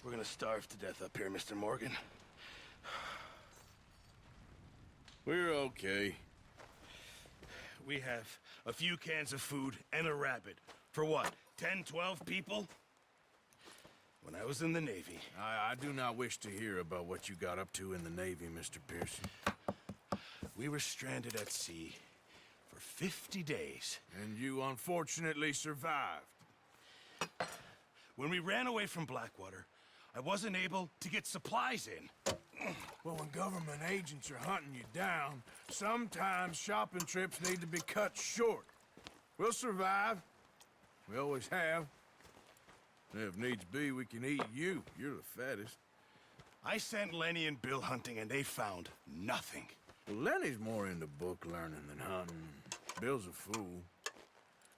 we're gonna starve to death up here, Mr. Morgan. We're okay. We have a few cans of food and a rabbit. For what, 10, 12 people? When I was in the Navy... I do not wish to hear about what you got up to in the Navy, Mr. Pearson. We were stranded at sea for 50 days. And you unfortunately survived. When we ran away from Blackwater, I wasn't able to get supplies in. Well, when government agents are hunting you down, sometimes shopping trips need to be cut short. We'll survive. We always have. And if needs be, we can eat you. You're the fattest. I sent Lenny and Bill hunting, and they found nothing. Well, Lenny's more into book learning than hunting. Bill's a fool.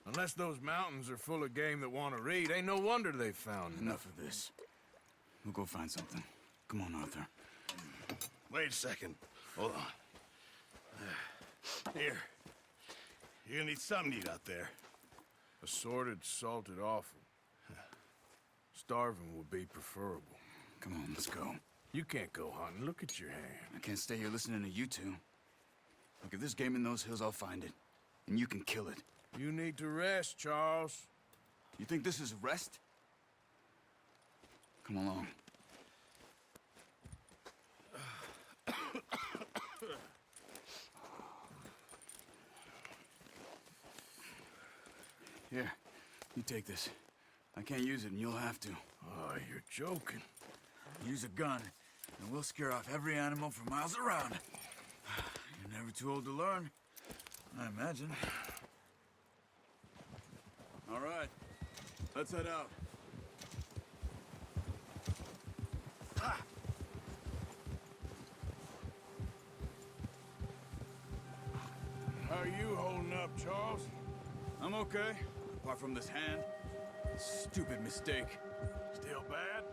Unless those mountains are full of game that want to read, ain't no wonder they found Enough of this. We'll go find something. Come on, Arthur. Wait a second. Hold on. Here. You're gonna need something to eat out there. Assorted, salted offal. Starving would be preferable. Come on, let's go. You can't go hunting. Look at your hand. I can't stay here listening to you two. Look, if there's game in those hills, I'll find it. And you can kill it. You need to rest, Charles. You think this is rest? Come along. Here, you take this. I can't use it, and you'll have to. Oh, you're joking. Use a gun, and we'll scare off every animal for miles around. You're never too old to learn, I imagine. All right, let's head out. How are you holding up, Charles? I'm okay, apart from this hand. Stupid mistake. Still bad?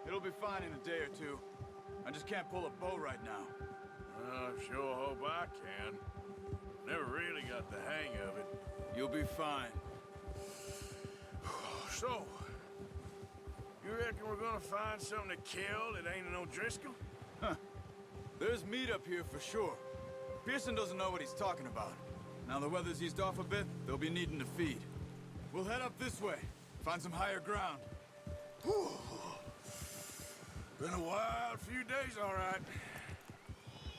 It'll be fine in a day or two. I just can't pull a bow right now. I sure hope I can. Never really got the hang of it. You'll be fine. So, you reckon we're gonna find something to kill that ain't an O'Driscoll? Huh. There's meat up here for sure. Pearson doesn't know what he's talking about. Now the weather's eased off a bit, they'll be needing to feed. We'll head up this way, find some higher ground. Whew. Been a wild few days, all right.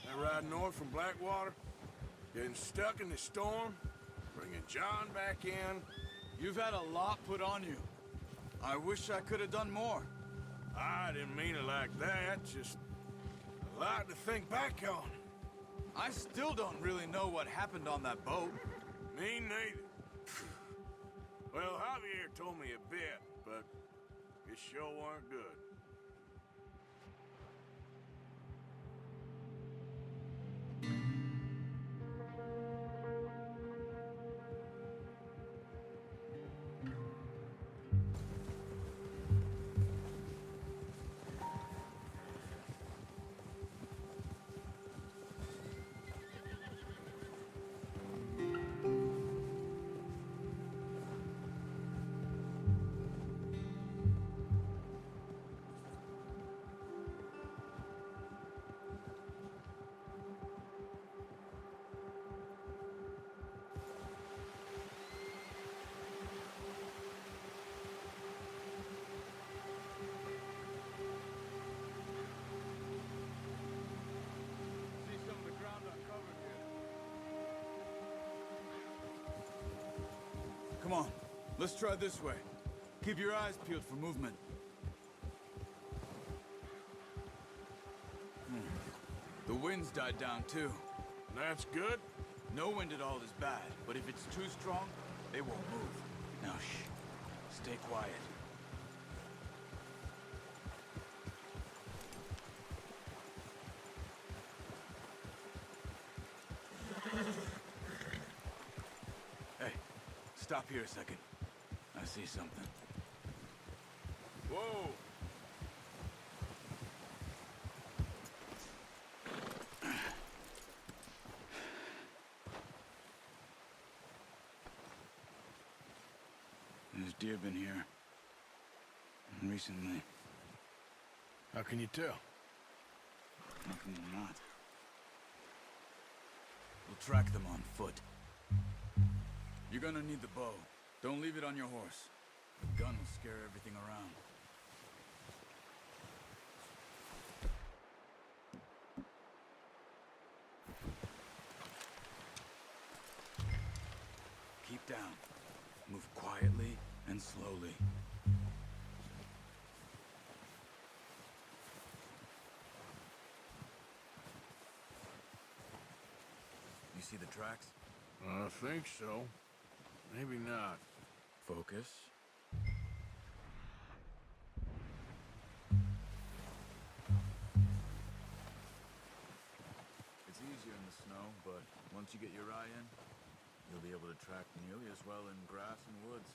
That ride north from Blackwater, getting stuck in the storm, bringing John back in. You've had a lot put on you. I wish I could have done more. I didn't mean it like that, just a lot to think back on. I still don't really know what happened on that boat. Me neither. Well, Javier told me a bit, but it sure weren't good. See some of the ground uncovered here. Come on, let's try this way. Keep your eyes peeled for movement. The wind's died down too. That's good. No wind at all is bad, but if it's too strong, they won't move. Now shh, stay quiet. Hey, stop here a second. I see something. Whoa. There's deer been here. Recently. How can you tell? How can you not? We'll track them on foot. You're gonna need the bow. Don't leave it on your horse. The gun will scare everything around. Keep down. Move quietly and slowly. You see the tracks? I think so. Maybe not. Focus. It's easier in the snow, but once you get your eye in, you'll be able to track nearly as well in grass and woods.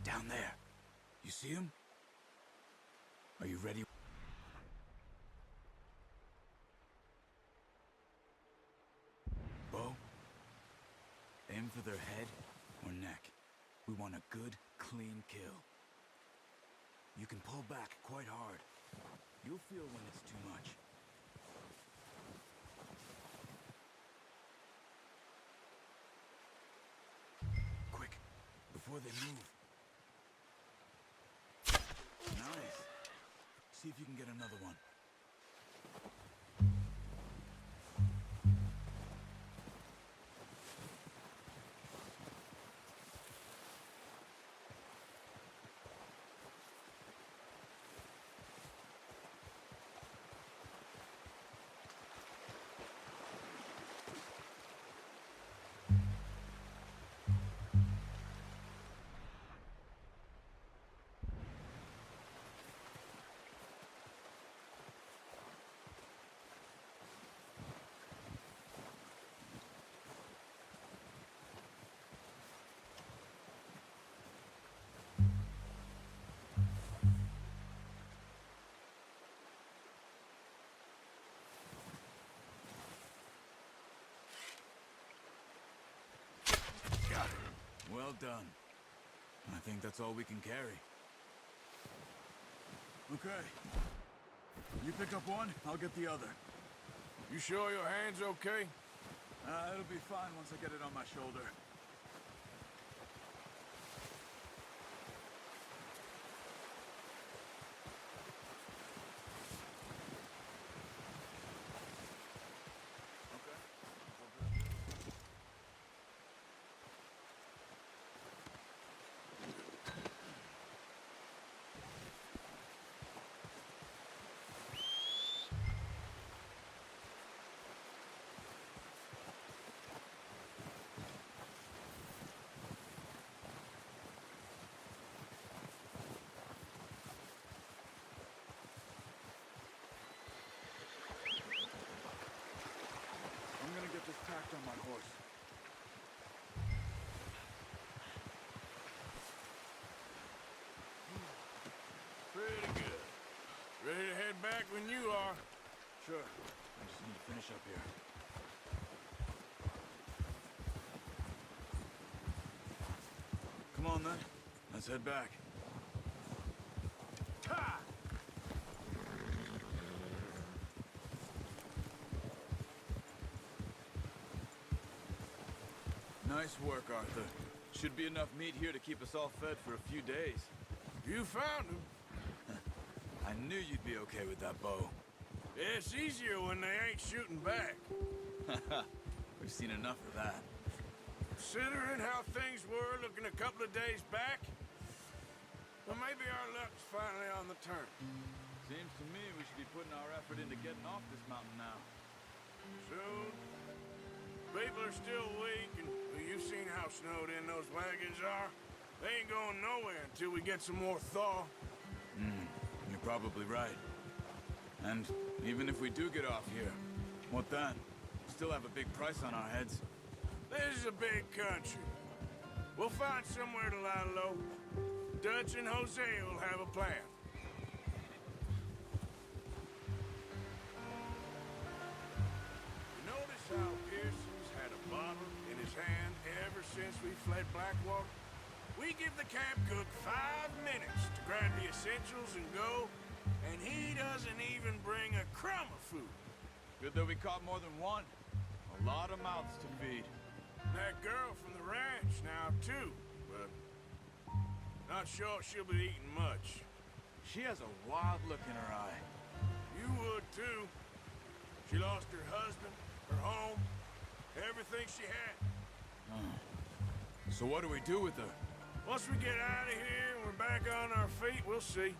Down there. You see him? Are you ready? Bo? Aim for their head or neck. We want a good, clean kill. You can pull back quite hard. You'll feel when it's too much. Quick, before they move. Nice. See if you can get another one. Well done. I think that's all we can carry. Okay. You pick up one, I'll get the other. You sure your hand's okay? It'll be fine once I get it on my shoulder. I'm gonna get this tacked on my horse. Pretty good. Ready to head back when you are. Sure. I just need to finish up here. Come on then. Let's head back. Ha! Nice work, Arthur. Should be enough meat here to keep us all fed for a few days. You found him. I knew you'd be okay with that bow. It's easier when they ain't shooting back. We've seen enough of that. Considering how things were looking a couple of days back, Well, maybe our luck's finally on the turn. Seems to me we should be putting our effort into getting off this mountain now. Soon. People are still weak, and well, you've seen how snowed in those wagons are. They ain't going nowhere until we get some more thaw. You're probably right. And even if we do get off here, what then? We still have a big price on our heads. This is a big country. We'll find somewhere to lie low. Dutch and Jose will have a plan. You notice how Pearson's had a bottle in his hand ever since we fled Blackwater? We give the camp cook 5 minutes to grab the essentials and go, and he doesn't even bring a crumb of food. Good that we caught more than one. A lot of mouths to feed. That girl from the ranch now, too, but not sure she'll be eating much. She has a wild look in her eye. You would, too. She lost her husband, her home, everything she had. So what do we do with her? Once we get out of here and we're back on our feet, we'll see.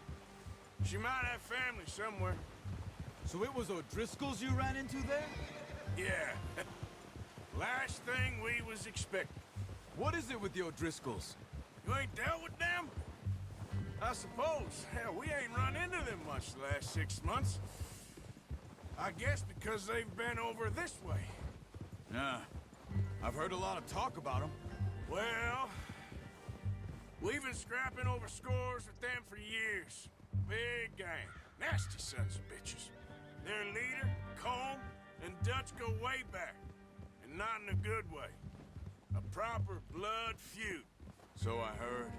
She might have family somewhere. So it was O'Driscoll's you ran into there? Yeah. Last thing we was expecting. What is it with the O'Driscolls? You ain't dealt with them? I suppose. Hell, we ain't run into them much the last 6 months. I guess because they've been over this way. Yeah. I've heard a lot of talk about them. Well, we've been scrapping over scores with them for years. Big gang. Nasty sons of bitches. Their leader, Colm, and Dutch go way back. And not in a good way. A proper blood feud. So I heard.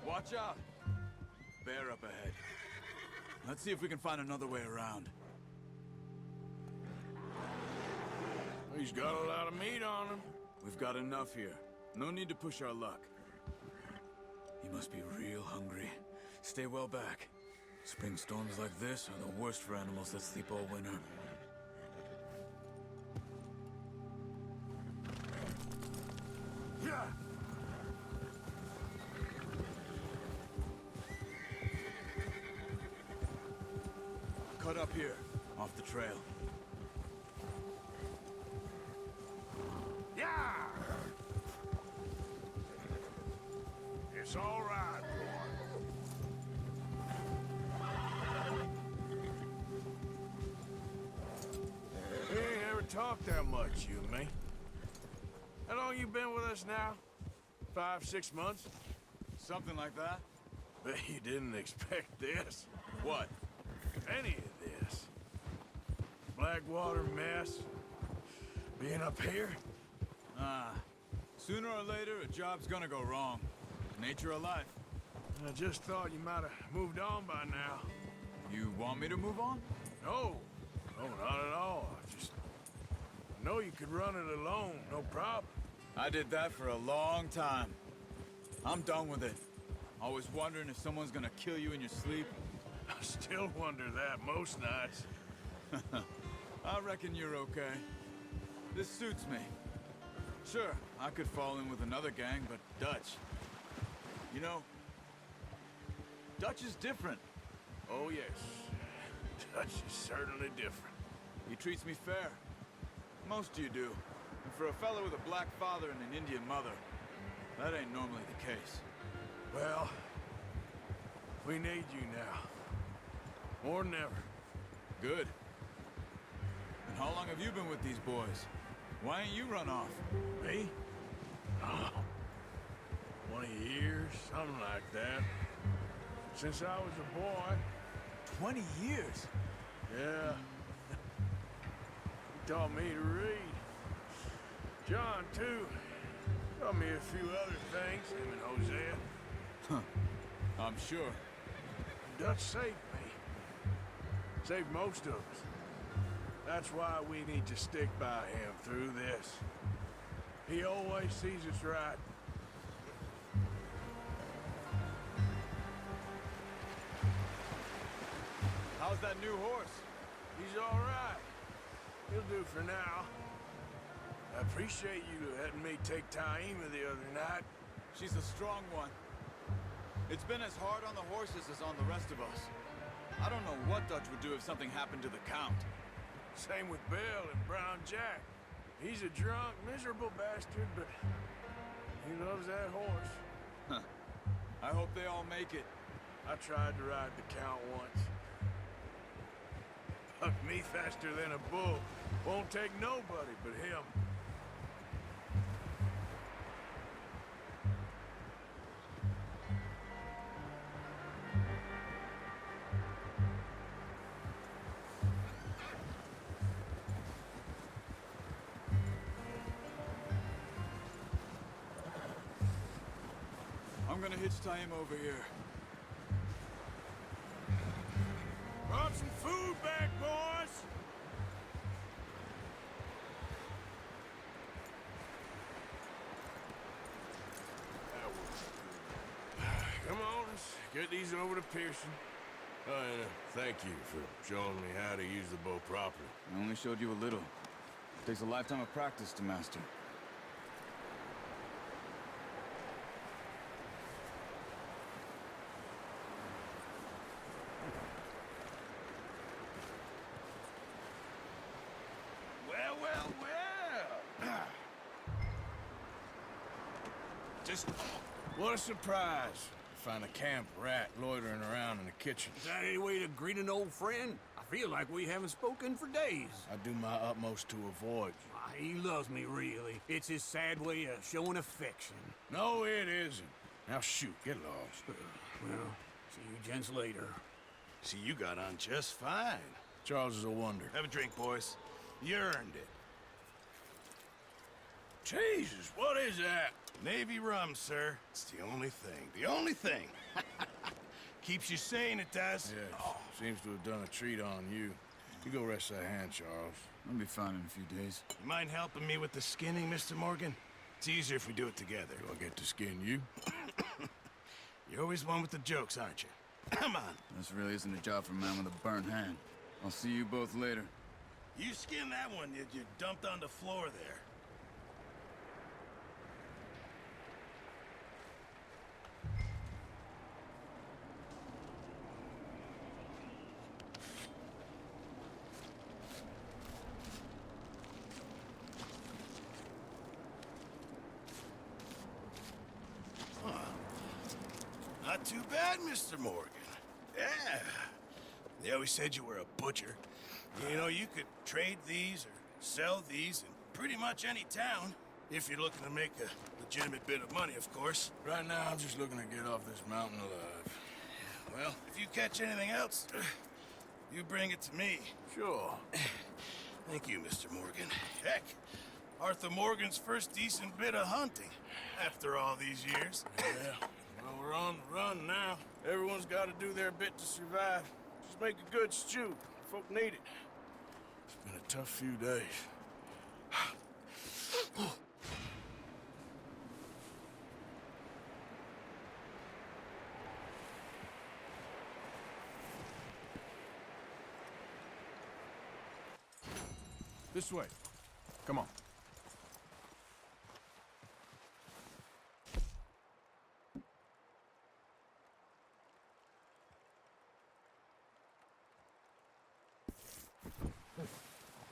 Watch out! Bear up ahead. Let's see if we can find another way around. He's got a lot of meat on him. We've got enough here. No need to push our luck. He must be real hungry. Stay well back. Spring storms like this are the worst for animals that sleep all winter. Yeah. Cut up here, off the trail. Yeah! It's all right, boy. We ain't ever talked that much, you and me. How long you been with us now? 5, 6 months? Something like that? Bet you didn't expect this. What? Any of this. Blackwater mess. Being up here? Sooner or later, a job's gonna go wrong. Nature of life. I just thought you might have moved on by now. You want me to move on? No. No, not at all. I know you could run it alone, no problem. I did that for a long time. I'm done with it. Always wondering if someone's gonna kill you in your sleep. I still wonder that most nights. I reckon you're okay. This suits me. Sure, I could fall in with another gang, but Dutch. You know, Dutch is different. Oh, yes. Dutch is certainly different. He treats me fair. Most of you do. And for a fellow with a black father and an Indian mother, that ain't normally the case. Well, we need you now. More than ever. Good. And how long have you been with these boys? Why ain't you run off? Me? Oh, 20 years, something like that. Since I was a boy. 20 years? Yeah. He taught me to read. John, too. Taught me a few other things, him and Hosea. I'm sure. Dutch saved me. Saved most of us. That's why we need to stick by him through this. He always sees us right. How's that new horse? He's all right. He'll do for now. I appreciate you letting me take Taima the other night. She's a strong one. It's been as hard on the horses as on the rest of us. I don't know what Dutch would do if something happened to the Count. Same with Bill and Brown Jack. He's a drunk, miserable bastard, but he loves that horse. Huh. I hope they all make it. I tried to ride the Count once. Bucked me faster than a bull. Won't take nobody but him. I'm gonna hitch Taima over here. Brought some food back, boys! Come on, let's get these over to Pearson. Oh, and thank you for showing me how to use the bow properly. I only showed you a little. Takes a lifetime of practice to master. Well. Just... What a surprise. Find a camp rat loitering around in the kitchen. Is that any way to greet an old friend? I feel like we haven't spoken for days. I do my utmost to avoid you. He loves me, really. It's his sad way of showing affection. No, it isn't. Now shoot, get lost. Well, see you gents later. See, you got on just fine. Charles is a wonder. Have a drink, boys. You earned it. Jesus, what is that? Navy rum, sir. It's the only thing. The only thing. Keeps you sane, it does. Yes, seems to have done a treat on you. You go rest that hand, Charles. I'll be fine in a few days. You mind helping me with the skinning, Mr. Morgan? It's easier if we do it together. Do I get to skin you? You're always one with the jokes, aren't you? Come on. This really isn't a job for a man with a burnt hand. I'll see you both later. You skinned that one you dumped on the floor there. Not too bad, Mr. Morgan. Yeah. They always said you were a butcher. You know, you could trade these or sell these in pretty much any town. If you're looking to make a legitimate bit of money, of course. Right now, I'm just looking to get off this mountain alive. Well, if you catch anything else, you bring it to me. Sure. Thank you, Mr. Morgan. Heck, Arthur Morgan's first decent bit of hunting after all these years. Yeah. Well, we're on the run now. Everyone's got to do their bit to survive. Just make a good stew. Folk need it. It's been a tough few days. This way. Come on.